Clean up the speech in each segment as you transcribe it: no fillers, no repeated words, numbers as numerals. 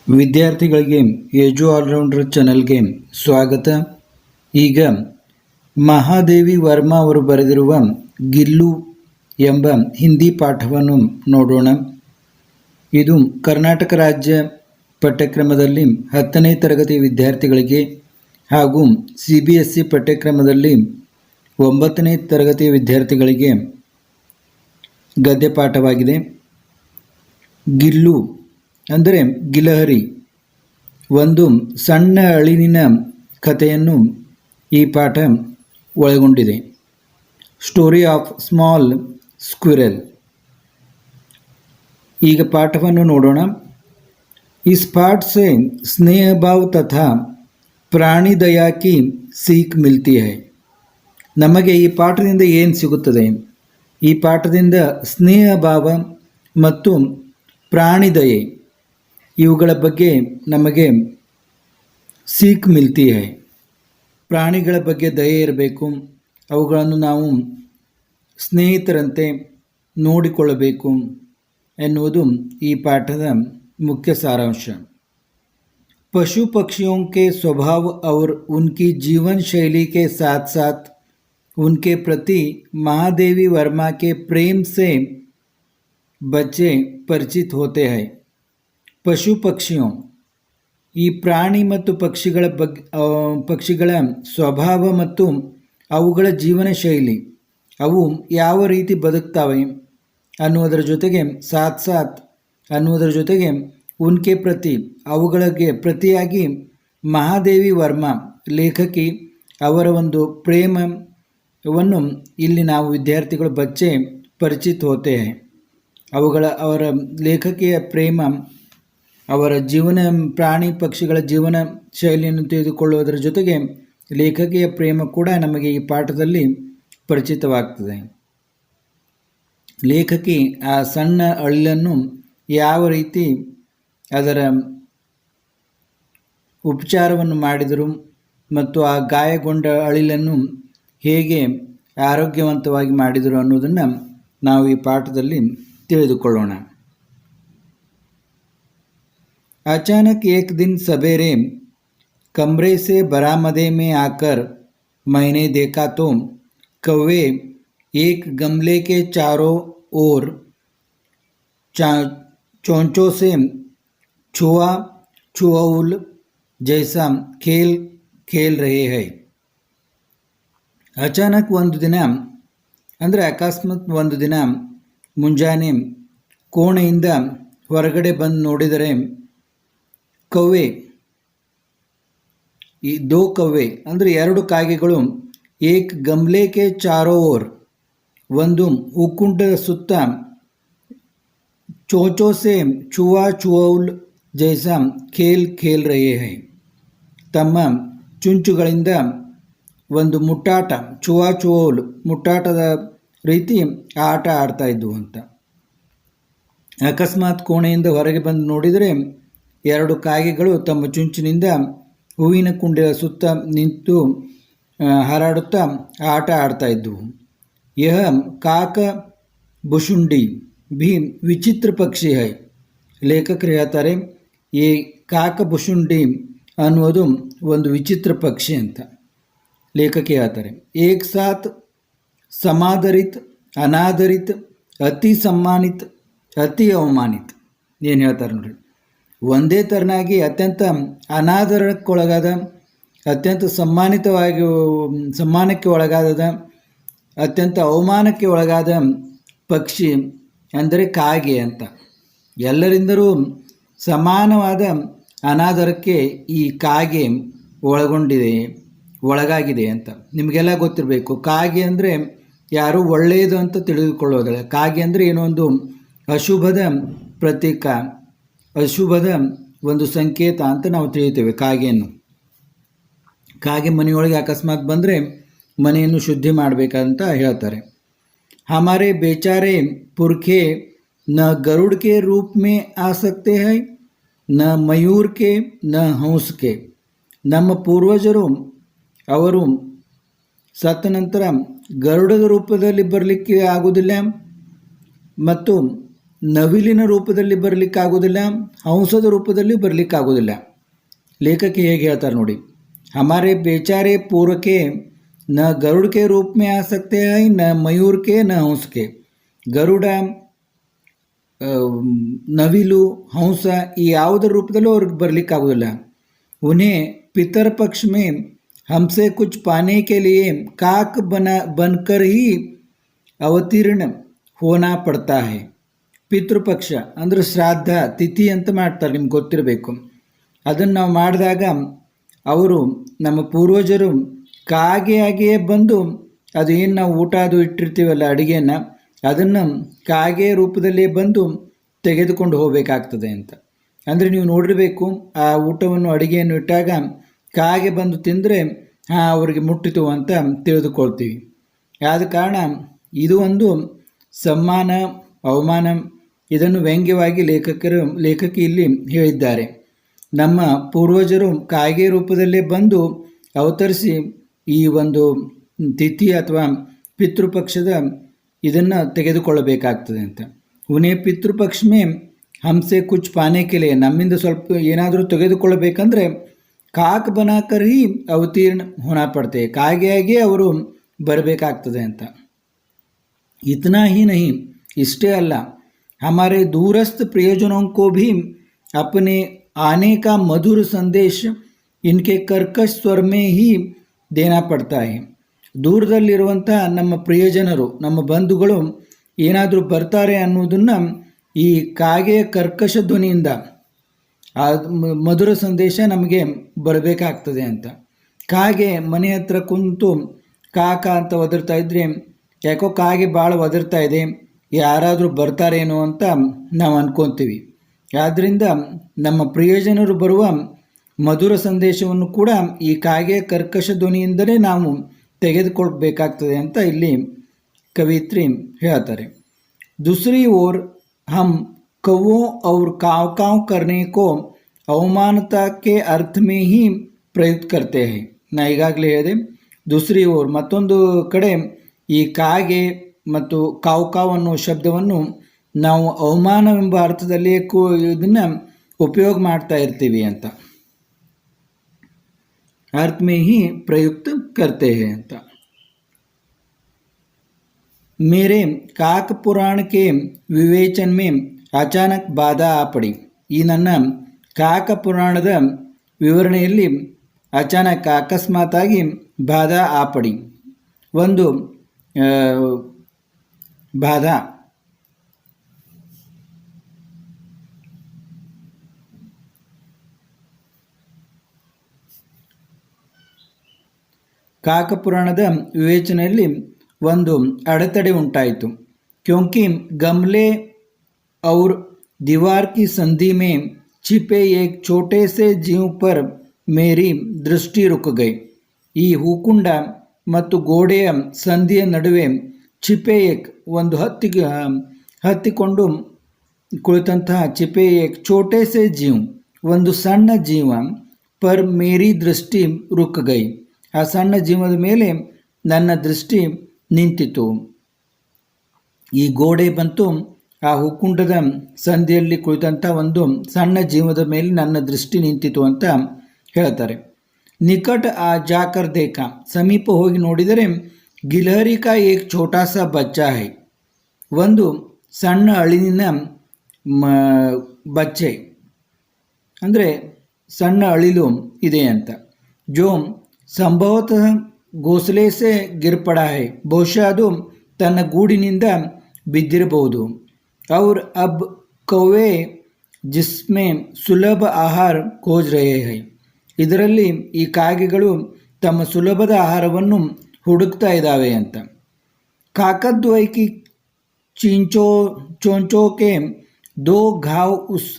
ವಿದ್ಯಾರ್ಥಿಗಳಿಗೆ age allrounder ಚಾನಲ್ಗೆ ಸ್ವಾಗತ. ಈಗ ಮಹಾದೇವಿ ವರ್ಮಾ ಅವರು ಬರೆದಿರುವ ಗಿಲ್ಲು ಎಂಬ ಹಿಂದಿ ಪಾಠವನ್ನು ನೋಡೋಣ. ಇದು ಕರ್ನಾಟಕ ರಾಜ್ಯ ಪಠ್ಯಕ್ರಮದಲ್ಲಿ 10ನೇ ತರಗತಿ ವಿದ್ಯಾರ್ಥಿಗಳಿಗೆ ಹಾಗೂ CBSE ಪಠ್ಯಕ್ರಮದಲ್ಲಿ 9ನೇ ತರಗತಿ ವಿದ್ಯಾರ್ಥಿಗಳಿಗೆ ಗದ್ಯ ಪಾಠವಾಗಿದೆ. ಗಿಲ್ಲು ಅಂದರೆ ಗಿಲಹರಿ, ಒಂದು ಸಣ್ಣ ಅಳಿಲಿನ ಕಥೆಯನ್ನು ಈ ಪಾಠ ಒಳಗೊಂಡಿದೆ. Story of small squirrel. ಈಗ ಪಾಠವನ್ನು ನೋಡೋಣ. इस पाठ से स्नेह भाव तथा ಪ್ರಾಣಿ ದಯಾ ಕಿ ಸೀಖ್ ಮಿಲ್ತಿ ಹೈ. ನಮಗೆ ಈ ಪಾಠದಿಂದ ಏನು ಸಿಗುತ್ತದೆ? ಈ ಪಾಠದಿಂದ ಸ್ನೇಹ ಭಾವ ಮತ್ತು ಪ್ರಾಣಿ ದಯೆ ಇವುಗಳ ಬಗ್ಗೆ ನಮಗೆ ಸೀಖ್ ಮಿಲ್ತಿ ಹೈ. ಪ್ರಾಣಿಗಳ ಬಗ್ಗೆ ದಯೆ ಇರಬೇಕು, ಅವುಗಳನ್ನು ನಾವು ಸ್ನೇಹಿತರಂತೆ ನೋಡಿಕೊಳ್ಳಬೇಕು ಎನ್ನುವುದು ಈ ಪಾಠದ मुख्य सारांश. पशु पक्षियों के स्वभाव और उनकी जीवन शैली के साथ साथ उनके प्रति महादेवी वर्मा के प्रेम से बच्चे परिचित होते हैं. ಪಶು ಪಕ್ಷಿಯೋ, ಈ ಪ್ರಾಣಿ ಮತ್ತು ಪಕ್ಷಿಗಳ ಸ್ವಭಾವ ಮತ್ತು ಅವುಗಳ ಜೀವನ ಶೈಲಿ, ಅವು ಯಾವ ರೀತಿ ಬದುಕ್ತವೆ ಅನ್ನುವುದರ ಜೊತೆಗೆ ಉನ್ಕೆ ಪ್ರತಿ, ಅವುಗಳಿಗೆ ಪ್ರತಿಯಾಗಿ ಮಹಾದೇವಿ ವರ್ಮಾ ಲೇಖಕಿ ಅವರ ಒಂದು ಪ್ರೇಮವನ್ನು ಇಲ್ಲಿ ನಾವು ವಿದ್ಯಾರ್ಥಿಗಳು ಬಚ್ಚೆ ಪರಿಚಿತ ಹೋತೆ. ಅವರ ಲೇಖಕಿಯ ಪ್ರೇಮ, ಅವರ ಜೀವನ, ಪ್ರಾಣಿ ಪಕ್ಷಿಗಳ ಜೀವನ ಶೈಲಿಯನ್ನು ತಿಳಿದುಕೊಳ್ಳುವುದರ ಜೊತೆಗೆ ಲೇಖಕಿಯ ಪ್ರೇಮ ಕೂಡ ನಮಗೆ ಈ ಪಾಠದಲ್ಲಿ ಪರಿಚಿತವಾಗ್ತದೆ. ಲೇಖಕಿ ಆ ಸಣ್ಣ ಅಳಿಲನ್ನು ಯಾವ ರೀತಿ ಅದರ ಉಪಚಾರವನ್ನು ಮಾಡಿದರು ಮತ್ತು ಆ ಗಾಯಗೊಂಡ ಅಳಿಲನ್ನು ಹೇಗೆ ಆರೋಗ್ಯವಂತವಾಗಿ ಮಾಡಿದರು ಅನ್ನೋದನ್ನು ನಾವು ಈ ಪಾಠದಲ್ಲಿ ತಿಳಿದುಕೊಳ್ಳೋಣ. अचानक एक दिन सवेरे कमरे से बरामदे में आकर मैंने देखा तो कौवे एक गमले के चारों ओर चोंचों से छुआउल जैसा खेल खेल रहे हैं. अचानक ಒಂದು ದಿನ ಅಂದರೆ ಅಕಸ್ಮಾತ್ ಒಂದು ದಿನ ಮುಂಜಾನೆ ಕೋಣೆಯಿಂದ ಹೊರಗಡೆ ಬಂದು ನೋಡಿದರೆ ಕವ್ವೆ, ಈ ದೋ ಕವ್ವೆ ಅಂದರೆ ಎರಡು ಕಾಗೆಗಳು, ಏಕ್ ಗಮ್ಲೆಕೆ ಚಾರೋ ಓರ್ ಒಂದು ಉಕ್ಕುಂಟದ ಸುತ್ತ, ಚೋಚೋ ಸೆ ಚುವಾउल ಜೈಸಾ ಖೇಲ್ ರಹೆ ಹೈ ತಮ್ಮ ಚುಂಚುಗಳಿಂದ ಒಂದು ಮುಟ್ಟಾಟ, ಚುವಾउल ಮುಟ್ಟಾಟದ ರೀತಿ ಆಟ ಆಡ್ತಾ ಇದ್ವು ಅಂತ. ಅಕಸ್ಮಾತ್ ಕೋಣೆಯಿಂದ ಹೊರಗೆ ಬಂದು ನೋಡಿದರೆ ಎರಡು ಕಾಗೆಗಳು ತಮ್ಮ ಚುಂಚಿನಿಂದ ಹೂವಿನ ಕುಂಡೆಯ ಸುತ್ತ ನಿಂತು ಹಾರಾಡುತ್ತಾ ಆಟ ಆಡ್ತಾ ಇದ್ದವು. ಯಹ ಕಾಕ ಬುಶುಂಡಿ ಭಿ ವಿಚಿತ್ರ ಪಕ್ಷಿ ಹೈ. ಲೇಖಕರು ಹೇಳ್ತಾರೆ, ಈ ಕಾಕ ಬುಶುಂಡಿ ಅನ್ನುವುದು ಒಂದು ವಿಚಿತ್ರ ಪಕ್ಷಿ ಅಂತ ಲೇಖಕಿ ಹೇಳ್ತಾರೆ. ಏಕ್ ಸಾತ್ ಸಮಾದರಿತ್, ಅನಾದರಿತ್, ಅತಿ ಸಮ್ಮಾನಿತ್, ಅತಿ ಅವಮಾನಿತ್. ಏನು ಹೇಳ್ತಾರೆ ನೋಡ್ರಿ, ಒಂದೇ ಥರನಾಗಿ ಅತ್ಯಂತ ಅನಾದರಕ್ಕೊಳಗಾದ, ಅತ್ಯಂತ ಸಮ್ಮಾನಕ್ಕೆ ಒಳಗಾದ, ಅತ್ಯಂತ ಅವಮಾನಕ್ಕೆ ಒಳಗಾದ ಪಕ್ಷಿ ಅಂದರೆ ಕಾಗೆ ಅಂತ. ಎಲ್ಲರಿಂದಲೂ ಸಮಾನವಾದ ಅನಾದರಕ್ಕೆ ಈ ಕಾಗೆ ಒಳಗಾಗಿದೆ ಅಂತ ನಿಮಗೆಲ್ಲ ಗೊತ್ತಿರಬೇಕು. ಕಾಗೆ ಅಂದರೆ ಯಾರು ಒಳ್ಳೆಯದು ಅಂತ ತಿಳಿದುಕೊಳ್ಳೋದಿಲ್ಲ. ಕಾಗೆ ಅಂದರೆ ಏನೋ ಒಂದು ಅಶುಭದ ಪ್ರತೀಕ, ಅಶುಭದ ಒಂದು ಸಂಕೇತ ಅಂತ ನಾವು ತಿಳಿತೇವೆ ಕಾಗೆಯನ್ನು. ಕಾಗೆ ಮನೆಯೊಳಗೆ ಅಕಸ್ಮಾತ್ ಬಂದರೆ ಮನೆಯನ್ನು ಶುದ್ಧಿ ಮಾಡಬೇಕಂತ ಹೇಳ್ತಾರೆ. ಹಮಾರೆ ಬೇಚಾರೆ ಪುರ್ಖೆ ನ ಗರುಡ್ ಕೆ ರೂಪ್ ಮೇ ಆ ಸಕ್ತೆ ಹೈ, ನ ಮಯೂರ್ ಕೆ, ನ ಹಂಸ್ ಕೆ. ನಮ್ಮ ಪೂರ್ವಜರು ಅವರು ಸತ್ತ ನಂತರ ಗರುಡದ ರೂಪದಲ್ಲಿ ಬರಲಿಕ್ಕೆ ಆಗುವುದಿಲ್ಲ ಮತ್ತು ನವಿಲಿನ ರೂಪದಲ್ಲಿ ಬರಲಿಕ್ಕಾಗೋದಿಲ್ಲ, ಹಂಸದ ರೂಪದಲ್ಲಿ ಬರಲಿಕ್ಕಾಗೋದಿಲ್ಲ. ಲೇಖಕಿ ಹೇಗೆ ಹೇಳ್ತಾರೆ ನೋಡಿ, ಹಮಾರೆ ಬೇಚಾರೆ ಪೂರ್ವಕ್ಕೆ ನ ಗರುಡ ಕೆ ರೂಪ में आ सकते हैं, न मयूर के न हंस के. ಗರುಡ, ನವಿಲು, ಹಂಸ ಈ ಯಾವುದರ ರೂಪದಲ್ಲೂ ಅವ್ರಿಗೆ ಬರಲಿಕ್ಕಾಗೋದಿಲ್ಲ. उन्हें पितर पक्ष में हमसे कुछ पाने के लिए काक बनकर ही ಅವತೀರ್ಣ ಹೋನಾ ಪಡ್ತಾ ಹೈ. ಪಿತೃಪಕ್ಷ ಅಂದರೆ ಶ್ರಾದ್ದ ತಿಥಿ ಅಂತ ಮಾಡ್ತಾರೆ, ನಿಮ್ಗೆ ಗೊತ್ತಿರಬೇಕು. ಅದನ್ನು ನಾವು ಮಾಡಿದಾಗ ಅವರು ನಮ್ಮ ಪೂರ್ವಜರು ಕಾಗೆಯಾಗಿಯೇ ಬಂದು ಅದು ಏನು ನಾವು ಊಟ ಅದು ಇಟ್ಟಿರ್ತೀವಲ್ಲ ಅಡುಗೆನ, ಅದನ್ನು ಕಾಗೆ ರೂಪದಲ್ಲೇ ಬಂದು ತೆಗೆದುಕೊಂಡು ಹೋಗಬೇಕಾಗ್ತದೆ ಅಂತ. ಅಂದರೆ ನೀವು ನೋಡಿರಬೇಕು, ಆ ಊಟವನ್ನು ಅಡುಗೆಯನ್ನು ಇಟ್ಟಾಗ ಕಾಗೆ ಬಂದು ತಿಂದರೆ ಅವರಿಗೆ ಮುಟ್ಟಿತು ಅಂತ ತಿಳಿದುಕೊಳ್ತೀವಿ. ಆದ ಕಾರಣ ಇದು ಒಂದು ಸಮ್ಮಾನ ಅವಮಾನ, ಇದನ್ನು ವ್ಯಂಗ್ಯವಾಗಿ ಲೇಖಕಿ ಇಲ್ಲಿ ಹೇಳಿದ್ದಾರೆ. ನಮ್ಮ ಪೂರ್ವಜರು ಕಾಗೆ ರೂಪದಲ್ಲೇ ಬಂದು ಅವತರಿಸಿ ಈ ಒಂದು ತಿಥಿ ಅಥವಾ ಪಿತೃಪಕ್ಷದ ಇದನ್ನು ತೆಗೆದುಕೊಳ್ಳಬೇಕಾಗ್ತದೆ ಅಂತ. ಉನೇ ಪಿತೃಪಕ್ಷ ಮೇ ಹಂಸೆ ಕುಚ್ ಪಾನೆ ಕೆಲೆ, ನಮ್ಮಿಂದ ಸ್ವಲ್ಪ ಏನಾದರೂ ತೆಗೆದುಕೊಳ್ಳಬೇಕಂದ್ರೆ ಕಾಕ್ ಬನಾಕರ್ ಹಿ ಅವತೀರ್ಣ ಹೋನಾ ಪಡ್ತೆ, ಕಾಗೆಯಾಗಿ ಅವರು ಬರಬೇಕಾಗ್ತದೆ ಅಂತ. इतना ही नहीं, इष्टे अल्लाह हमारे दूरस्थ प्रियजनों को भी अपने आने का मधुर संदेश इनके कर्कश स्वर में ही देना पड़ता है. ದೂರದಲ್ಲಿರುವಂಥ ನಮ್ಮ ಪ್ರಿಯಜನರು, ನಮ್ಮ ಬಂಧುಗಳು ಏನಾದರೂ ಬರ್ತಾರೆ ಅನ್ನೋದನ್ನು ಈ ಕಾಗೆಯ ಕರ್ಕಶ ಧ್ವನಿಯಿಂದ ಆ ಮಧುರ ಸಂದೇಶ ನಮಗೆ ಬರಬೇಕಾಗ್ತದೆ ಅಂತ. ಕಾಗೆ ಮನೆ ಹತ್ರ ಕುಂತು ಕಾಕ ಅಂತ ಒದರ್ತಾ ಇದ್ದರೆ ಯಾಕೋ ಕಾಗೆ ಭಾಳ ಒದರ್ತಾ ಇದೆ, ಯಾರಾದರೂ ಬರ್ತಾರೇನೋ ಅಂತ ನಾವು ಅಂದ್ಕೊತೀವಿ. ಆದ್ದರಿಂದ ನಮ್ಮ ಪ್ರಿಯಜನರು ಬರುವ ಮಧುರ ಸಂದೇಶವನ್ನು ಕೂಡ ಈ ಕಾಗೆಯ ಕರ್ಕಶ ಧ್ವನಿಯಿಂದಲೇ ನಾವು ತೆಗೆದುಕೊಳ್ಬೇಕಾಗ್ತದೆ ಅಂತ ಇಲ್ಲಿ ಕವಿತ್ರಿ ಹೇಳ್ತಾರೆ. दूसरी ओर हम कौओं और काव काव करने को अवमानता के अर्थ में ही प्रयुक्त करते हैं. ನಾ ಈಗಾಗಲೇ ಹೇಳಿದೆ, दूसरी ओर ಮತ್ತೊಂದು ಕಡೆ ಈ ಕಾಗೆ ಮತ್ತು ಕಾವು ಕಾವು ಅನ್ನೋ ಶಬ್ದವನ್ನು ನಾವು ಅವಮಾನವೆಂಬ ಅರ್ಥದಲ್ಲಿ ಇದನ್ನು ಉಪಯೋಗ ಮಾಡ್ತಾ ಇರ್ತೀವಿ ಅಂತ. अर्थ में ही प्रयुक्त करते हैं ಅಂತ. मेरे काक पुराण के विवेचन में अचानक बाधा आ पड़ी. ಈ ನನ್ನ ಕಾಕ ಪುರಾಣದ ವಿವರಣೆಯಲ್ಲಿ ಅಚಾನಕ್ ಅಕಸ್ಮಾತಾಗಿ ಬಾಧಾ ಆ ಪಡಿ, ಒಂದು ಬಾಧಾ. ಕಾಕಪುರಾಣದ ವಿವೇಚನೆಯಲ್ಲಿ ಒಂದು ಅಡೆತಡೆ ಉಂಟಾಯಿತು. क्योंकि गमले और दीवार की संधि में छिपे एक छोटे से जीव पर मेरी दृष्टि रुक गई. ಈ ಹೂಕುಂಡ ಮತ್ತು ಗೋಡೆಯ ಸಂಧಿಯ ನಡುವೆ ಚಿಪೆ ಏಕ್ ಒಂದು ಹತ್ತಿಕೊಂಡು ಕುಳಿತಂತಹ ಚಿಪೆ ಏಕ್ ಛೋಟೆ ಸೆ ಜೀವ್ ಒಂದು ಸಣ್ಣ ಜೀವ, ಪರ್ ಮೇರಿ ದೃಷ್ಟಿ ರುಕ್ ಗೈ ಆ ಸಣ್ಣ ಜೀವದ ಮೇಲೆ ನನ್ನ ದೃಷ್ಟಿ ನಿಂತಿತು. ಈ ಗೋಡೆ ಬಂತು, ಆ ಹೂಕುಂಡದ ಸಂಧಿಯಲ್ಲಿ ಕುಳಿತಂಥ ಒಂದು ಸಣ್ಣ ಜೀವದ ಮೇಲೆ ನನ್ನ ದೃಷ್ಟಿ ನಿಂತಿತು ಅಂತ ಹೇಳ್ತಾರೆ. ನಿಕಟ ಆ ಜಾಕರ್ ದೇಖ, ಸಮೀಪ ಹೋಗಿ ನೋಡಿದರೆ ಗಿಲಹರಿ ಕಾ ಏಕ್ ಛೋಟಾ ಸಾ ಬಚ್ಚಾ ಹೈ, ಒಂದು ಸಣ್ಣ ಅಳಿಲಿನ ಬಚ್ಚೆ ಅಂದರೆ ಸಣ್ಣ ಅಳಿಲು ಇದೆ ಅಂತ. ಜೋ ಸಂಭವತಃ ಘೋಸಲೆ ಸೆ ಗಿರ್ಪಡ ಹೈ, ಬಹುಶಃ ಅದು ತನ್ನ ಗೂಡಿನಿಂದ ಬಿದ್ದಿರಬಹುದು. ಔರ್ ಅಬ್ ಕೌವೆ ಜಿಸ್ಮೆ ಸುಲಭ ಆಹಾರ ಖೋಜ್ ರಹೆ ಹೈ, ಇದರಲ್ಲಿ ಈ ಕಾಗೆಗಳು ತಮ್ಮ ಸುಲಭದ ಆಹಾರವನ್ನು ಹುಡುಕ್ತಾ ಇದ್ದಾವೆ ಅಂತ. ಕಾಕದ್ವೈ ಕಿ ಚೋಂಚೋ ಕೆ ದೋ ಘಾವ್ ಉಸ್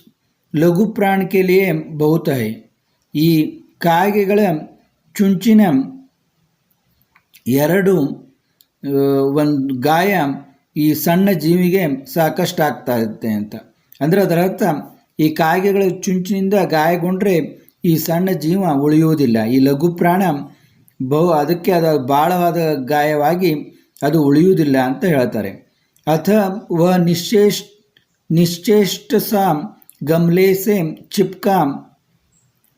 ಲಘು ಪ್ರಾಣ ಕೆ ಲಿಯೆ ಬಹುತ ಹೈ, ಈ ಕಾಗೆಗಳ ಚುಂಚಿನ ಎರಡು ಒಂದು ಗಾಯ ಈ ಸಣ್ಣ ಜೀವಿಗೆ ಸಾಕಷ್ಟು ಆಗ್ತಾ ಇರುತ್ತೆ ಅಂತ. ಅಂದರೆ ಅದರ ಅರ್ಥ ಈ ಕಾಗೆಗಳ ಚುಂಚಿನಿಂದ ಗಾಯಗೊಂಡ್ರೆ ಈ ಸಣ್ಣ ಜೀವ ಉಳಿಯುವುದಿಲ್ಲ, ಈ ಲಘು ಪ್ರಾಣ ಅದಕ್ಕೆ ಅದು ಭಾಳವಾದ ಗಾಯವಾಗಿ ಅದು ಉಳಿಯುವುದಿಲ್ಲ ಅಂತ ಹೇಳ್ತಾರೆ. ಅಥ ವ निश्चेष्ट सा गमले से चिपका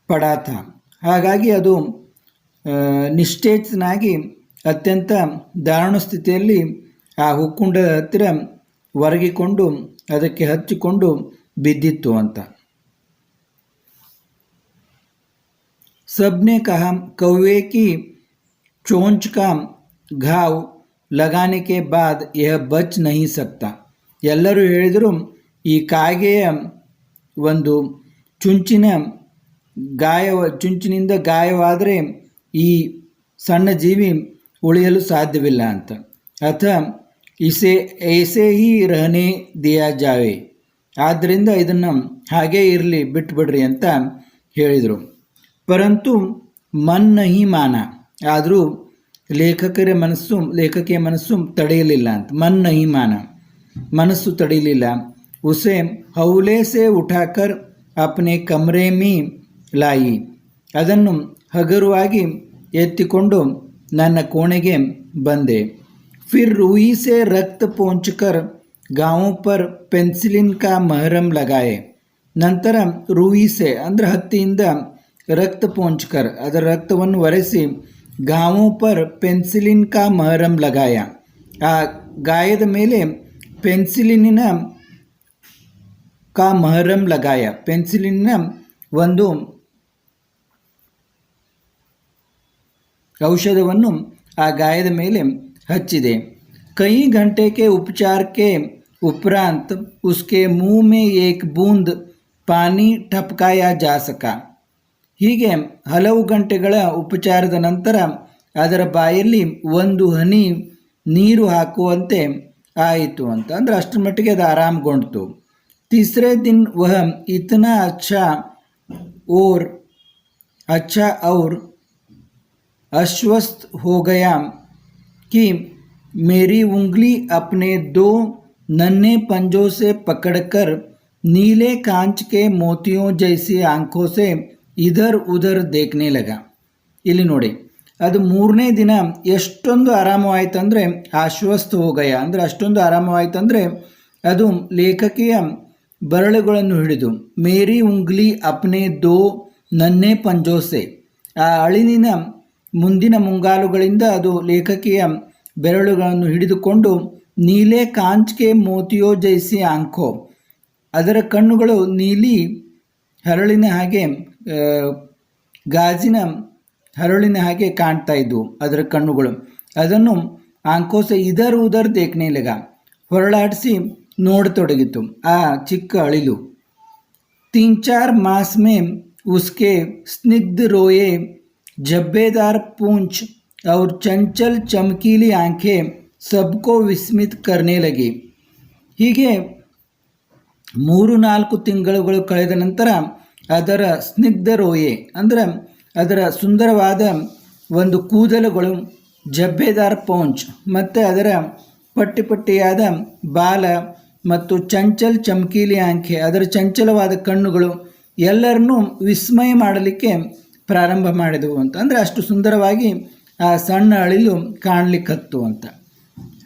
पड़ा था. ಹಾಗಾಗಿ ಅದು ನಿಶ್ಚೇತನಾಗಿ ಅತ್ಯಂತ ದಾರುಣ ಸ್ಥಿತಿಯಲ್ಲಿ ಆ ಹುಕ್ಕುಂಡದ ಹತ್ತಿರ ಒರಗಿಕೊಂಡು ಅದಕ್ಕೆ ಹಚ್ಚಿಕೊಂಡು ಬಿದ್ದಿತ್ತು ಅಂತ. सबने कहा कौवे की चोंच का घाव लगाने के बाद यह बच नहीं सकता. ಎಲ್ಲರೂ ಹೇಳಿದರು ಈ ಕಾಗೆಯ ಒಂದು ಚುಂಚಿನಿಂದ ಗಾಯವಾದರೆ ಈ ಸಣ್ಣ ಜೀವಿ ಉಳಿಯಲು ಸಾಧ್ಯವಿಲ್ಲ ಅಂತ. ಅಥವಾ ಇಸೆ ಐಸೆ ಹಿ ರಹನೆ ದಿಯಾ ಜಾವೆ, ಆದ್ದರಿಂದ ಇದನ್ನು ಹಾಗೇ ಇರಲಿ ಬಿಟ್ಬಿಡ್ರಿ ಅಂತ ಹೇಳಿದರು. ಪರಂತು ಮನ್ ನಹಿ ಮಾನ, ಆದರೂ ಲೇಖಕಿಯ ಮನಸ್ಸು ತಡೆಯಲಿಲ್ಲ ಅಂತ. ಮನ್ ನಹಿ ಮಾನ, ಮನಸ್ಸು ತಡೆಯಲಿಲ್ಲ. ಉಸೆ ಹೌಲೆ ಸೆ ಉಠಾಕರ್ ಅಪ್ನೆ ಕಮರೆ ಮೀ ಲಾಯಿ, ಅದನ್ನು ಹಗುರವಾಗಿ ಎತ್ತಿಕೊಂಡು ನನ್ನ ಕೋಣೆಗೆ ಬಂದೆ. ಫಿರ್ ರೂಯಿ ಸೆ ರಕ್ತ ಪೋಂಚ್ಕರ್ ಗಾಂವ್ ಪರ್ ಪೆನ್ಸಿಲಿನ್ ಕಾ ಮಹರಂ ಲಗಾಯೆ, ನಂತರ ರೂಯಿ ಸೆ ಅಂದರೆ ಹತ್ತಿಯಿಂದ ರಕ್ತ ಪೋಂಚ್ಕರ್ ಅದರ ರಕ್ತವನ್ನು ಒರೆಸಿ ಗಾಂವ್ ಪರ್ ಪೆನ್ಸಿಲಿನ್ ಕಾ ಮಹರಂ ಲಗಾಯ, ಆ ಗಾಯದ ಮೇಲೆ ಪೆನ್ಸಿಲಿನಿನ ಕಾ ಮಹರಂ ಲಗಾಯ, ಪೆನ್ಸಿಲಿನ ಒಂದು ಔಷಧವನ್ನು ಆ ಗಾಯದ ಮೇಲೆ ಹಚ್ಚಿದೆ. ಕೈ ಗಂಟೆ ಕೆ ಉಪಚಾರ ಕೆ ಉಪರಾಂತ್ ಉಸ್ಕೆ ಮುँह में एक बूंद पानी टपकाया जा सका. ಹೀಗೆ ಹಲವು ಗಂಟೆಗಳ ಉಪಚಾರದ ನಂತರ ಅದರ ಬಾಯಲ್ಲಿ ಒಂದು ಹನಿ ನೀರು ಹಾಕುವಂತೆ ಆಯಿತು ಅಂತ. ಅಂದರೆ ಅಷ್ಟರ ಮಟ್ಟಿಗೆ ಅದು ಆರಾಮಗೊಂಡಿತು. तीसरे दिन वह इतना अच्छा और अस्वस्थ हो गया कि मेरी उंगली अपने 2 नन्हे पंजों से पकड़कर नीले कांच के मोतियों जैसी आंखों से इधर उधर देखने लगा. ಇಲ್ಲಿ ನೋಡಿ, ಅದು 3ನೇ ದಿನ ಎಷ್ಟೊಂದು ಆರಾಮವಾಯಿತಂದರೆ ಆಶ್ವಸ್ತ ಹೋಗಯ ಅಂದರೆ ಅಷ್ಟೊಂದು ಆರಾಮವಾಯಿತಂದರೆ ಅದು ಲೇಖಕಿಯ ಬರಳುಗಳನ್ನು ಹಿಡಿದು ಮೇರಿ ಉಂಗ್ಲಿ ಅಪ್ನೆ 2 ನನ್ನೆ ಪಂಜೋಸೆ, ಆ ಅಳಿನಿನ ಮುಂದಿನ ಮುಂಗಾಲುಗಳಿಂದ ಅದು ಲೇಖಕಿಯ ಬೆರಳುಗಳನ್ನು ಹಿಡಿದುಕೊಂಡು ನೀಲೆ ಕಾಂಚ್ಕೆ ಮೋತಿಯೋ ಜೈಸಿ ಆಂಖೋ, ಅದರ ಕಣ್ಣುಗಳು ನೀಲಿ ಹರಳಿನ ಹಾಗೆ ಗಾಜಿನ ಹರಳಿನ ಹಾಗೆ ಕಾಣ್ತಾ ಇದ್ವು ಅದರ ಕಣ್ಣುಗಳು. ಅದನ್ನು ಆಂಖೋಸೆ ಇದರ್ ಉದರ್ ದೇಖ್ನೆ ಲಗ, ಹೊರಳಾಡಿಸಿ ನೋಡತೊಡಗಿತು ಆ ಚಿಕ್ಕ ಅಳಿಲು. 3-4 मास में उसके स्निग्ध रोए, झब्बेदार पूंछ और चंचल चमकीली आंखें सबको विस्मित करने लगी. ಹೀಗೆ 3-4 ತಿಂಗಳುಗಳು ಕಳೆದ ನಂತರ ಅದರ ಸ್ನಿಗ್ಧ ರೋಯೆ ಅಂದರೆ ಅದರ ಸುಂದರವಾದ ಒಂದು ಕೂದಲುಗಳು, ಜಬ್ಬೆದಾರ್ ಪೌಂಚ್ ಮತ್ತು ಅದರ ಪಟ್ಟಿಯಾದ ಬಾಲ ಮತ್ತು ಚಂಚಲ್ ಚಮಕೀಲಿ ಆಂಖೆ ಅದರ ಚಂಚಲವಾದ ಕಣ್ಣುಗಳು ಎಲ್ಲರನ್ನೂ ವಿಸ್ಮಯ ಮಾಡಲಿಕ್ಕೆ ಪ್ರಾರಂಭ ಮಾಡಿದವು ಅಂತ. ಅಂದರೆ ಅಷ್ಟು ಸುಂದರವಾಗಿ ಆ ಸಣ್ಣ ಅಳಿಲು ಕಾಣಲಿಕ್ಕತ್ತು ಅಂತ.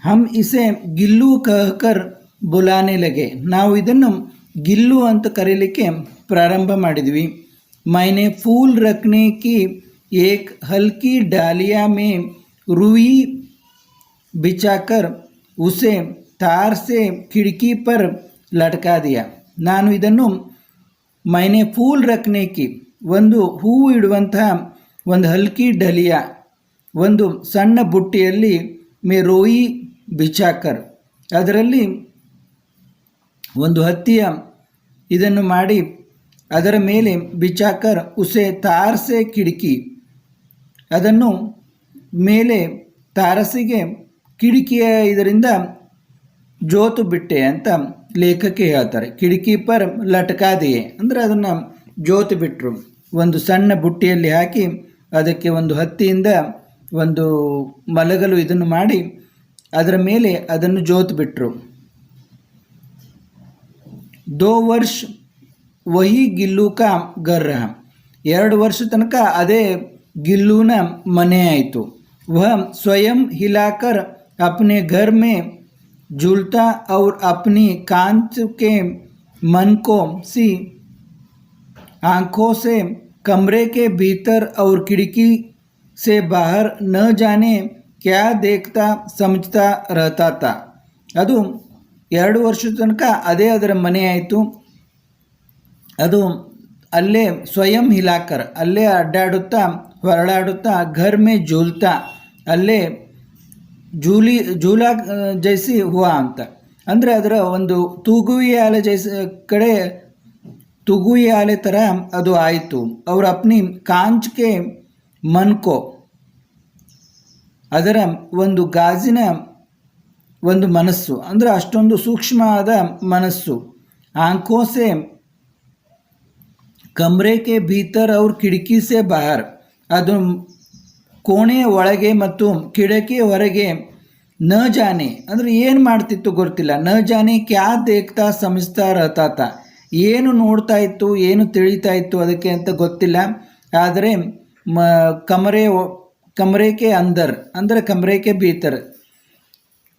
ಹಮ್ ಇಸೆ ಗಿಲ್ಲು ಕಹಕರ್ ಬುಲಾನೆ ಲಗೆ, ನಾವು ಇದನ್ನು ಗಿಲ್ಲು ಅಂತ ಕರೀಲಿಕ್ಕೆ ಪ್ರಾರಂಭ ಮಾಡಿದ್ವಿ. मैंने फूल रखने की एक हल्की डालिया में रुई बिछाकर उसे तार से खिड़की पर लटका दिया. ನಾನು ಇದನ್ನು मैंने फूल रखने की ಒಂದು ಹೂವು ಇಡುವಂತಹ ಒಂದು ಹಲ್ಕಿ ಡಲಿಯಾ ಒಂದು ಸಣ್ಣ ಬುಟ್ಟಿಯಲ್ಲಿ ಮೇ ರೋಯಿ ಬಿಚಾಕರ್ ಅದರಲ್ಲಿ ಒಂದು ಹತ್ತಿಯ ಇದನ್ನು ಮಾಡಿ ಅದರ ಮೇಲೆ ಬಿಚಾಕರ್ ಉಸೆ ತಾರಸೆ ಕಿಟಕಿ ಅದನ್ನು ಮೇಲೆ ತಾರಸಿಗೆ ಕಿಟಕಿಯ ಇದರಿಂದ ಜೋತು ಬಿಟ್ಟೆ ಅಂತ ಲೇಖಕಿ ಹೇಳ್ತಾರೆ. ಕಿಟಕಿ ಪರ್ ಲಟಕಾದೆಯೇ ಅಂದರೆ ಅದನ್ನು ಜೋತು ಬಿಟ್ಟರು. ಒಂದು ಸಣ್ಣ ಬುಟ್ಟಿಯಲ್ಲಿ ಹಾಕಿ ಅದಕ್ಕೆ ಒಂದು ಹತ್ತಿಯಿಂದ ಒಂದು ಮಲಗಲು ಇದನ್ನು ಮಾಡಿ ಅದರ ಮೇಲೆ ಅದನ್ನು ಜೋತು ಬಿಟ್ಟರು. 2 ವರ್ಷ ವಹಿ ಗಿಲ್ಲು ಕಾ ಗರ್ ರಹ, 2 ವರ್ಷ ತನಕ ಅದೇ ಗಿಲ್ಲುನ ಮನೆ ಆಯಿತು. ವಹ ಸ್ವಯಂ ಹಿಲಾಕರ್ ಅಪ್ನೆ ಘರ್ ಮೇ झूलता और अपनी कांच के मन को सी आंखों से कमरे के भीतर और खिड़की से बाहर न जाने क्या देखता समझता रहता था. ಅದು 2 ವರ್ಷದ ತನಕ ಅದೇ ಅದರ ಮನೆ ಆಯಿತು. ಅದು ಅಲ್ಲೇ ಸ್ವಯಂ ಹಿಲಾಕರ್, ಅಲ್ಲೇ ಅಡ್ಡಾಡುತ್ತಾ ಹೊರಳಾಡುತ್ತಾ ಘರ್ ಮೇ ಝೂಲ್ತಾ, ಅಲ್ಲೇ ಝೂಲಾ ಜೈಸಿ ಹುವಾ ಅಂತ. ಅಂದರೆ ಅದರ ಒಂದು ತೂಗುವಿಯ ಆಲೆ ಕಡೆ ತುಗುಯಿ ಆಲೆ ಥರ ಅದು ಆಯಿತು. ಅವ್ರ ಅಪ್ನಿ ಕಾಂಚ್ಕೆ ಮನ್ಕೋ, ಅದರ ಒಂದು ಗಾಜಿನ ಒಂದು ಮನಸ್ಸು, ಅಂದರೆ ಅಷ್ಟೊಂದು ಸೂಕ್ಷ್ಮವಾದ ಮನಸ್ಸು. ಆಂಖೋಸೆ ಕಮ್ರೆಗೆ ಭೀತರ್ ಅವ್ರ ಕಿಟಕಿ ಸೆ ಬಾಹರ್, ಅದು ಕೋಣೆಯ ಒಳಗೆ ಮತ್ತು ಕಿಟಕಿ ಹೊರಗೆ ನ ಜಾನೆ, ಅಂದರೆ ಏನು ಮಾಡ್ತಿತ್ತು ಗೊತ್ತಿಲ್ಲ. ನ ಜಾನೆ ಕ್ಯಾ ದೇಖ್ತಾ ಸಮಜ್ತಾ ರಹತಾತ, ಏನು ನೋಡ್ತಾ ಇತ್ತು ಏನು ತಿಳಿತಾ ಇತ್ತು ಅದಕ್ಕೆ ಅಂತ ಗೊತ್ತಿಲ್ಲ. ಆದರೆ ಕಮರೆಗೆ ಅಂದರ್, ಅಂದರೆ ಕಮರೆಗೆ ಭೀತರ್,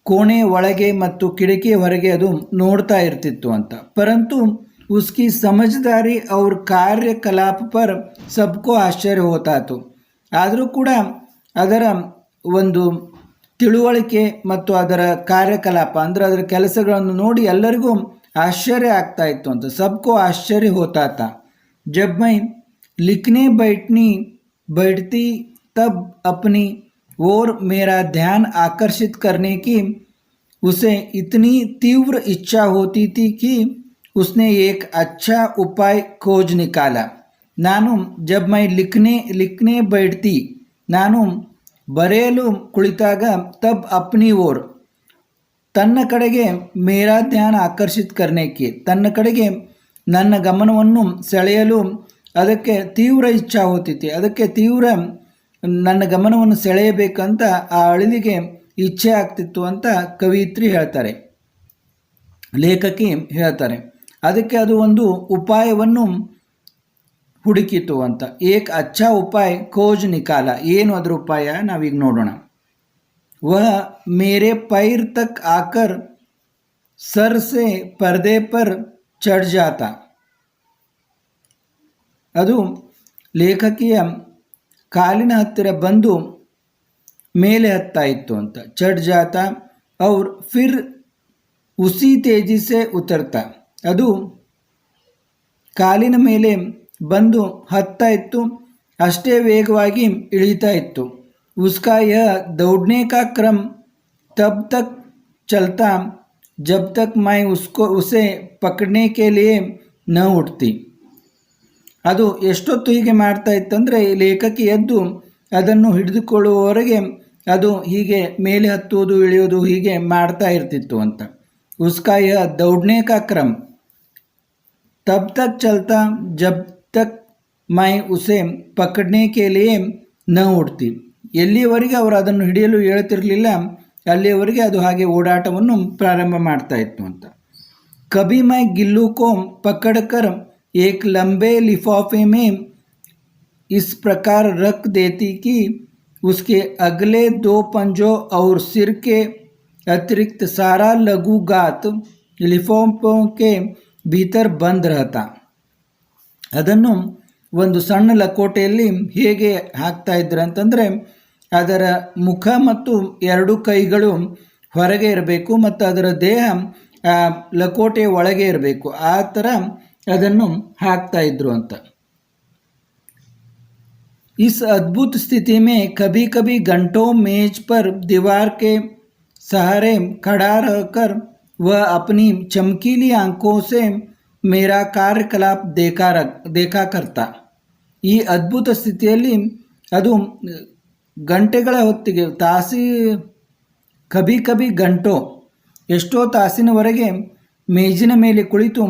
ಕೋಣೆ ಒಳಗೆ ಮತ್ತು ಕಿಟಕಿ ಹೊರಗೆ ಅದು ನೋಡ್ತಾ ಇರ್ತಿತ್ತು ಅಂತ. ಪರಂತು ಉಸ್ಕಿ ಸಮಜ್ದಾರಿ ಅವ್ರ ಕಾರ್ಯಕಲಾಪ ಪರ್ ಸಬ್ಕೋ ಆಶ್ಚರ್ಯ ಹೋತಾತು. ಆದರೂ ಕೂಡ ಅದರ ಒಂದು ತಿಳುವಳಿಕೆ ಮತ್ತು ಅದರ ಕಾರ್ಯಕಲಾಪ, ಅಂದರೆ ಅದರ ಕೆಲಸಗಳನ್ನು ನೋಡಿ ಎಲ್ಲರಿಗೂ ಆಶ್ಚರ್ಯ ಆಗ್ತಾ ಇತ್ತು ಅಂತ. ಸಬ್ಕೋ ಆಶ್ಚರ್ಯ ಹೋತಾತ. ಜಬ್ ಮೈ ಲಿಖನೆ बैठती तब अपनी ओर मेरा ध्यान आकर्षित करने की उसे इतनी तीव्र इच्छा होती थी कि उसने एक अच्छा उपाय खोज निकाला. ನಾನು ಜಬ್ ಮೈ ಲಿಖನೆ बैठती, ನಾನು ಬರೆಯಲು ಕುಳಿತಾಗ, ತಬ್ ಅಪ್ನಿ ಓರ್, ತನ್ನ ಕಡೆಗೆ, ಮೇರಾ ಧ್ಯಾನ ಆಕರ್ಷಿತ್ ಕರ್ನೇಕಿ, ತನ್ನ ಕಡೆಗೆ ನನ್ನ ಗಮನವನ್ನು ಸೆಳೆಯಲು ಅದಕ್ಕೆ ತೀವ್ರ ಇಚ್ಛಾ ಹೋಗ್ತಿತ್ತು, ಅದಕ್ಕೆ ತೀವ್ರ ನನ್ನ ಗಮನವನ್ನು ಸೆಳೆಯಬೇಕಂತ ಆ ಅಳಿಲಿಗೆ ಇಚ್ಛೆ ಆಗ್ತಿತ್ತು ಅಂತ ಕವಿಯಿತ್ರಿ ಹೇಳ್ತಾರೆ, ಲೇಖಕಿ ಹೇಳ್ತಾರೆ. ಅದಕ್ಕೆ ಅದು ಒಂದು ಉಪಾಯವನ್ನು ಹುಡುಕಿತು ಅಂತ. ಏಕ್ ಅಚ್ಚಾ ಉಪಾಯ ಖೋಜ್ ನಿಕಾಲ. ಏನು ಅದರ ಉಪಾಯ ನಾವೀಗ ನೋಡೋಣ. वह मेरे पैर तक आकर सर से पर्दे पर चढ़ जाता. ಅದು ಲೇಖಕಿಯ ಕಾಲಿನ ಹತ್ತಿರ ಬಂದು ಮೇಲೆ ಹತ್ತಾ ಇತ್ತು ಅಂತ. ಚढ़ जाता और फिर उसी तेजी से उतरता. ಅದು ಕಾಲಿನ ಮೇಲೆ ಬಂದು ಹತ್ತಾ ಇತ್ತು, ಅಷ್ಟೇ ವೇಗವಾಗಿ ಇಳಿತಾ ಇತ್ತು. उसका यह दौड़ने का क्रम तब तक चलता जब तक मैं उसे पकड़ने के लिए न उठती. ಅದು ಎಷ್ಟೊತ್ತು ಹೀಗೆ ಮಾಡ್ತಾ ಇತ್ತಂದರೆ, ಲೇಖಕಿ ಎದ್ದು ಅದನ್ನು ಹಿಡಿದುಕೊಳ್ಳುವವರೆಗೆ ಅದು ಹೀಗೆ ಮೇಲೆ ಹತ್ತುವುದು ಇಳಿಯೋದು ಹೀಗೆ ಮಾಡ್ತಾ ಇರ್ತಿತ್ತು ಅಂತ. उसका यह दौड़ने का क्रम तब तक चलता जब तक मैं उसे पकड़ने के लिए न उठती. ಎಲ್ಲಿಯವರೆಗೆ ಅವರು ಅದನ್ನು ಹಿಡಿಯಲು ಹೇಳ್ತಿರಲಿಲ್ಲ ಅಲ್ಲಿಯವರೆಗೆ ಅದು ಹಾಗೆ ಓಡಾಟವನ್ನು ಪ್ರಾರಂಭ ಮಾಡ್ತಾ ಇತ್ತು ಅಂತ. ಕಭಿ ಮೈ ಗಿಲ್ಲು ಕೋ ಪಕಡ್ಕರ್ ಏಕ್ ಲಂಬೆ ಲಿಫಾಫೆ ಮೇ इस प्रकार रख देती कि उसके अगले 2 पंजों और सिर के अतिरिक्त सारा लघु गात लिफाफों के भीतर बंद रहता. ಅದನ್ನು ಒಂದು ಸಣ್ಣ ಲಕೋಟೆಯಲ್ಲಿ ಹೇಗೆ ಹಾಕ್ತಾ ಇದ್ರು ಅಂತಂದರೆ, ಅದರ ಮುಖ ಮತ್ತು 2 ಕೈಗಳು ಹೊರಗೆ ಇರಬೇಕು ಮತ್ತು ಅದರ ದೇಹ ಲಕೋಟೆಯ ಒಳಗೆ ಇರಬೇಕು, ಆ ಥರ ಅದನ್ನು ಹಾಕ್ತಾ ಇದ್ರು ಅಂತ. इस अद्भुत स्थिति में कभी कभी घंटों मेज पर दीवार के सहारे खड़ा रहकर वह अपनी चमकीली आंखों से मेरा ಕಾರ್ಯಕಲಾಪ देखा करता. ಈ ಅದ್ಭುತ ಸ್ಥಿತಿಯಲ್ಲಿ ಅದು ಗಂಟೆಗಳ ಹೊತ್ತಿಗೆ ಕಭಿ ಕಭಿ ಗಂಟೋ, ಎಷ್ಟೋ ತಾಸಿನವರೆಗೆ ಮೇಜಿನ ಮೇಲೆ ಕುಳಿತು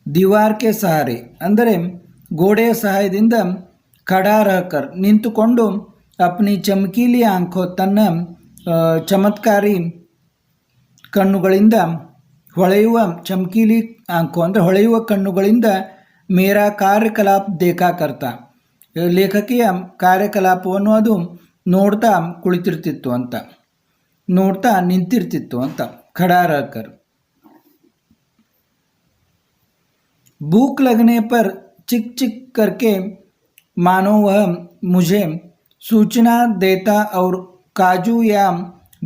ದಿವಾರ್ಕೆ ಸಹಾರೆ, ಅಂದರೆ ಗೋಡೆಯ ಸಹಾಯದಿಂದ ಖಡಾ ರಹಕರ್, ನಿಂತುಕೊಂಡು ಅಪ್ನಿ ಚಮಕೀಲಿ ಆಂಖೋ, ತನ್ನ ಚಮತ್ಕಾರಿ ಕಣ್ಣುಗಳಿಂದ ಹೊಳೆಯುವ, ಚಮಕೀಲಿ ಆಂಖೋ ಅಂದರೆ ಹೊಳೆಯುವ ಕಣ್ಣುಗಳಿಂದ ಮೇರಾ ಕಾರ್ಯಕಲಾಪ देखा करता, ಲೇಖಕಿಯ ಕಾರ್ಯಕಲಾಪವನ್ನು ಅದು ನೋಡ್ತಾ ಕುಳಿತಿರ್ತಿತ್ತು ಅಂತ. ನೋಡ್ತಾ ನಿಂತಿರ್ತಿತ್ತು ಅಂತ. खड़ा रहकर भूख लगने पर चिक चिक करके मानो वह मुझे सूचना देता और काजू या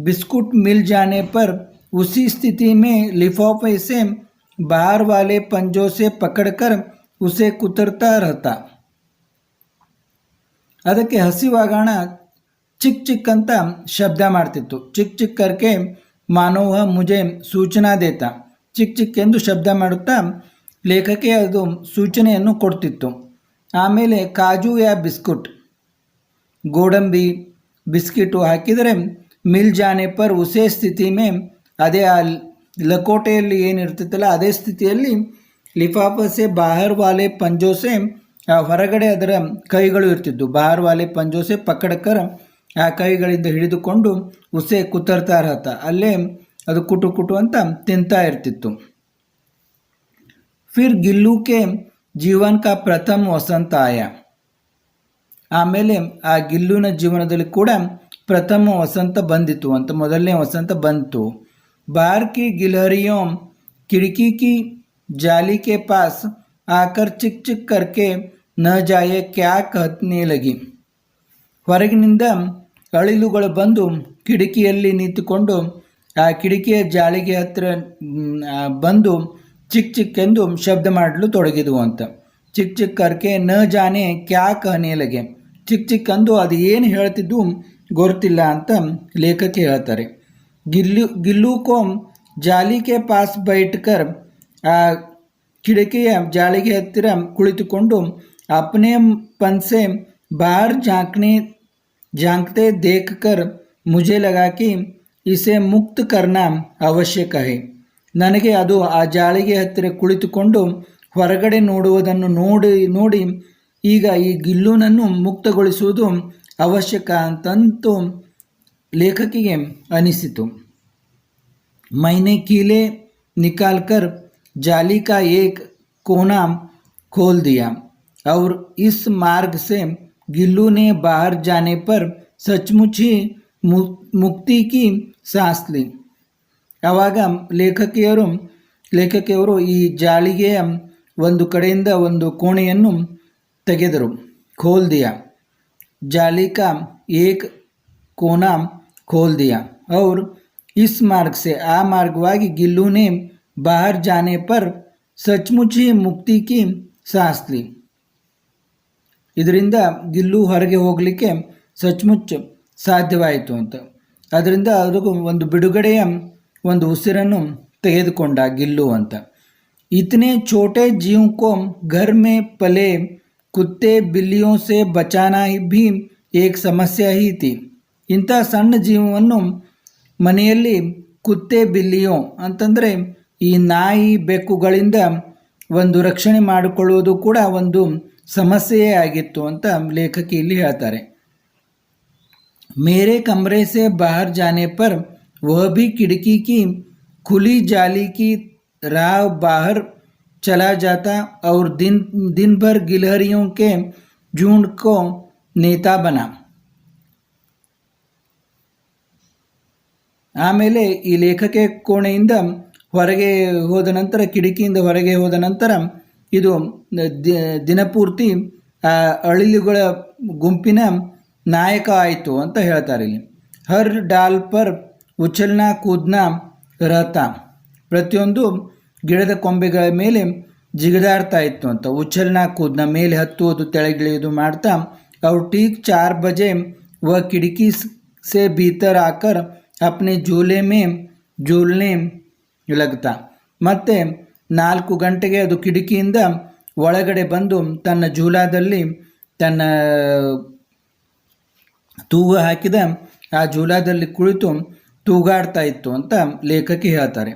बिस्कुट मिल जाने पर उसी स्थिति में लिफाफे से बाहर वाले पंजों से पकड़कर उसे कुतरता रहता. ಅದಕ್ಕೆ ಹಸಿವಾಗಣ ಚಿಕ್ ಚಿಕ್ ಅಂತ ಶಬ್ದ ಮಾಡ್ತಿತ್ತು. ಚಿಕ್ ಚಿಕ್ ಕರ್ಕೆ ಮಾನವ ಮುಜೆ ಸೂಚನಾ ದೇತ, ಚಿಕ್ ಚಿಕ್ ಎಂದು ಶಬ್ದ ಮಾಡುತ್ತಾ ಲೇಖಕ್ಕೆ ಅದು ಸೂಚನೆಯನ್ನು ಕೊಡ್ತಿತ್ತು. ಆಮೇಲೆ ಕಾಜು ಯಾ ಬಿಸ್ಕುಟ್, ಗೋಡಂಬಿ ಬಿಸ್ಕಿಟು ಹಾಕಿದರೆ ಮಿಲ್ ಜಾನೆ ಪರ್ ಉಸೇ ಸ್ಥಿತಿ ಮೇ, ಅದೇ ಆ ಲಕೋಟೆಯಲ್ಲಿ ಏನಿರ್ತಿತ್ತಲ್ಲ ಅದೇ ಸ್ಥಿತಿಯಲ್ಲಿ ಲಿಫಾಫಸೆ ಬಾಹರ್ ವಾಲೆ ಪಂಜೋಸೆ, ಹೊರಗಡೆ ಅದರ ಕೈಗಳು ಇರ್ತಿದ್ದು. ಬಾಹರ್ ವಾಲೆ ಪಂಜೋಸೆ ಪಕಡ್ಕರ್, ಆ ಕೈಗಳಿಂದ ಹಿಡಿದುಕೊಂಡು ಉಸೆ ಕುತರ್ತಾ ಇರತ್ತ, ಅಲ್ಲೇ ಅದು ಕುಟು ಕುಟು ಅಂತ ತಿಂತಾ ಇರ್ತಿತ್ತು. ಫಿರ್ ಗಿಲ್ಲು ಕೆ ಜೀವನ್ ಕಾ ಪ್ರಥಮ ವಸಂತ ಆಯ, ಆಮೇಲೆ ಆ ಗಿಲ್ಲುನ ಜೀವನದಲ್ಲಿ ಕೂಡ ಪ್ರಥಮ ವಸಂತ ಬಂದಿತು ಅಂತ, ಮೊದಲನೇ ವಸಂತ ಬಂತು. ಬಾರ್ ಕಿ ಗಿಲಹರಿಯೋ खिड़की की जाली के पास आकर चिक चिक करके न जाए क्या कहने लगी. ಹೊರಗಿನಿಂದ ಅಳಿಲುಗಳು ಬಂದು ಕಿಟಕಿಯಲ್ಲಿ ನಿಂತುಕೊಂಡು ಆ ಕಿಟಕಿಯ ಜಾಳಿಗೆ ಹತ್ತಿರ ಬಂದು ಚಿಕ್ ಚಿಕ್ ಎಂದು ಶಬ್ದ ಮಾಡಲು ತೊಡಗಿದವು ಅಂತ. ಚಿಕ್ ಚಿಕ್ ಕರ್ಕೆ ನ ಜಾನೆ ಕ್ಯಾ ಕಹನೆ ಲಗೆ, ಚಿಕ್ ಚಿಕ್ ಅಂದು ಅದು ಏನು ಹೇಳ್ತಿದ್ದು ಗೊತ್ತಿಲ್ಲ ಅಂತ ಲೇಖಕಿ ಹೇಳ್ತಾರೆ. ಗಿಲ್ಲು ಕೋ ಜಾಲಿ ಕೆ ಪಾಸ್ ಬೈಟ್ಕರ್, ಆ ಕಿಟಕಿಯ ಜಾಳಿಗೆ ಹತ್ತಿರ ಕುಳಿತುಕೊಂಡು ಅಪ್ನೆ ಪನ್ಸೆ ಬಾಹರ್ झांकते देखकर मुझे लगा कि इसे मुक्त करना आवश्यक है. ನನಗೆ ಅದು ಆ ಜಾಳಿಗೆ ಹತ್ತಿರ ಕುಳಿತುಕೊಂಡು ಹೊರಗಡೆ ನೋಡುವುದನ್ನು ನೋಡಿ ಈಗ ಈ ಗಿಲ್ಲುನನ್ನು ಮುಕ್ತಗೊಳಿಸುವುದು ಅವಶ್ಯಕ ಅಂತಂತೂ ಲೇಖಕಿಗೆ ಅನಿಸಿತು. मैंने कीले निकालकर जाली का एक कोना खोल दिया और इस मार्ग से गिल्लू ने बाहर जाने पर सचमुच ही मुक्ति की सांस ली. ಆವಾಗ ಲೇಖಕಿಯವರು ಈ ಜಾಳಿಗೆಯ ಒಂದು ಕಡೆಯಿಂದ ಒಂದು ಕೋಣೆಯನ್ನು ತೆಗೆದರು. ಖೋಲ್ ದಿಯಾ, ಜಾಲಿ ಕಾ ಏಕ್ ಕೋನಾ ಖೋಲ್ ದಿಯಾ और इस मार्ग से, ಆ ಮಾರ್ಗವಾಗಿ ಗಿಲ್ಲು ನೆ ಬಾಹರ್ ಜಾನೆ ಪರ್ ಸಚ್ಮುಚ್ ಹಿ ಮುಕ್ತಿ ಕಿ ಸಾಸ್ ಲಿ, ಇದರಿಂದ ಗಿಲ್ಲು ಹೊರಗೆ ಹೋಗಲಿಕ್ಕೆ ಸಚ್ಮುಚ್ ಸಾಧ್ಯವಾಯಿತು ಅಂತ. ಅದರಿಂದ ಅದಕ್ಕೂ ಒಂದು ಬಿಡುಗಡೆಯ ಒಂದು ಉಸಿರನ್ನು ತೆಗೆದುಕೊಂಡ ಗಿಲ್ಲು ಅಂತ. ಇತನೆ ಛೋಟೆ ಜೀವ್ ಕೋ ಘರ್ ಮೇ ಪಲೆ ಕುತ್ತೆ ಬಿಲ್ಲಿಯೋ ಸೆ ಬಚಾನಾ ಭೀ ಏಕ್ ಸಮಸ್ಯೆ ಹಿ ಥಿ. ಇಂಥ ಸಣ್ಣ ಜೀವವನ್ನು ಮನೆಯಲ್ಲಿ ಕುತ್ತೆ ಬಿಲ್ಲಿಯೋ ಅಂತಂದರೆ ಈ ನಾಯಿ ಬೆಕ್ಕುಗಳಿಂದ ಒಂದು ರಕ್ಷಣೆ ಮಾಡಿಕೊಳ್ಳುವುದು ಕೂಡ ಒಂದು ಸಮಸ್ಯೆಯೇ ಆಗಿತ್ತು ಅಂತ ಲೇಖಕಿ ಇಲ್ಲಿ ಹೇಳ್ತಾರೆ. ಮೇರೆ ಕಮರೆ ಸೆ ಬಾಹರ್ ಜಾನೆ ಪರ್ वह भी खिड़की की खुली जाली की राह बाहर चला जाता और दिन भर गिलहरियों के झुंड को नेता बना. ಆಮೇಲೆ ಈ ಲೇಖಕೆ ಕೋಣೆಯಿಂದ ಹೊರಗೆ ಹೋದ ನಂತರ, ಕಿಟಕಿಯಿಂದ ಹೊರಗೆ ಹೋದ ನಂತರ ಇದು ದಿನಪೂರ್ತಿ ಅಳಿಲುಗಳ ಗುಂಪಿನ ನಾಯಕ ಆಯಿತು ಅಂತ ಹೇಳ್ತಾರೆ ಇಲ್ಲಿ. ಹರ್ ಡಾಲ್ ಪರ್ ಉಛಲ್ನಾ ಕೂದ್ನಾ ರಹತಾ, ಪ್ರತಿಯೊಂದು ಗಿಡದ ಕೊಂಬೆಗಳ ಮೇಲೆ ಜಿಗಿದಾಡ್ತಾ ಇತ್ತು ಅಂತ. ಉಛಲ್ನಾ ಕೂದ್ನ, ಮೇಲೆ ಹತ್ತುವುದು ತೆಳಗಿಳಿಯುವುದು ಮಾಡ್ತಾ. ಅವ್ರು ठीक 4 बजे वह खिड़की से भीतर आकर अपने झूले में झूलने लगता. ಮತ್ತೆ 4 ಗಂಟೆಗೆ ಅದು ಕಿಟಕಿಯಿಂದ ಒಳಗಡೆ ಬಂದು ತನ್ನ ಝೂಲಾದಲ್ಲಿ, ತನ್ನ ತೂಗು ಹಾಕಿದ ಆ ಝೂಲಾದಲ್ಲಿ ಕುಳಿತು ತೂಗಾಡ್ತಾ ಇತ್ತು ಅಂತ ಲೇಖಕಿ ಹೇಳ್ತಾರೆ.